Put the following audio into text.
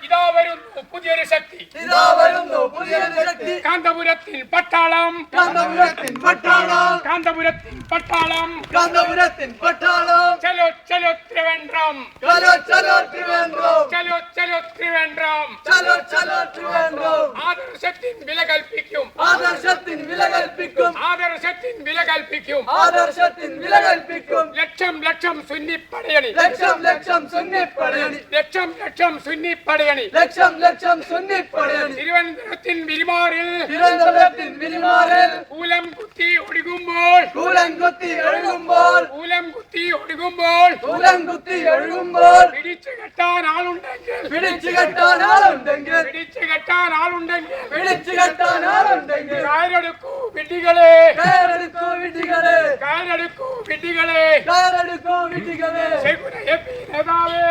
ഇതാ വരുന്നു പുതിയൊരു ശക്തി, കാന്തപുരത്തിൽ പട്ടാളം, കാന്തപുരത്തിൽ പട്ടാളം. ചലോ ചലോ ത്രിവേന്ദ്രം, ചലോ ചലോ ത്രിവേന്ദ്രം. ആദർശത്തിൻ വില കൽപ്പിക്കും, ആദർശത്തിൻ വില കൽപ്പിക്കും, ആദർശത്തിൻ വില കൽപ്പിക്കും. ആദർശത്തിൻ വില കൽപ്പിക്കും. ലക്ഷം ലക്ഷം സുന്നിപ്പടയണി, ലക്ഷം ലക്ഷം സുന്നിപ്പടയണി, ലക്ഷം ലക്ഷം സുന്നിപ്പടയണി. ലക്ഷം ലക്ഷം സുന്നിപ്പടയണി. തിരുവനന്തപുരത്തിൻ വിരിമാറിൽ, തിരുവനന്തപുരത്തിൻ വിരിമാറിൽ കൂലം കുത്തി ഒഴുകുമ്പോൾ, കൂലം കുത്തി ഒഴുകുമ്പോൾ, കൂലം കുത്തി ഒഴുകുമ്പോൾ, കൂലം കുത്തി ഒഴുകുമ്പോൾ പിടിച്ചു കെട്ടാൻ ആളുണ്ടെങ്കിൽ, പിടിച്ചു കെട്ടാൻ ആളുണ്ടെങ്കിൽ, പിടിച്ചു കെട്ടാൻ ആളുണ്ടെങ്കിൽ, പിടിച്ചു കെട്ടാൻ ആളുണ്ടെങ്കിൽ കയറെടുക്കൂ വിഡ്ഢികളെ, കയറെടുക്കൂ വിഡ്ഢികളെ, കയറെടുക്കൂ വിഡ്ഢികളെ. കയറെടുക്കൂ വിഡ്ഢികളെ. ശകുന എ പി നേതാവേ,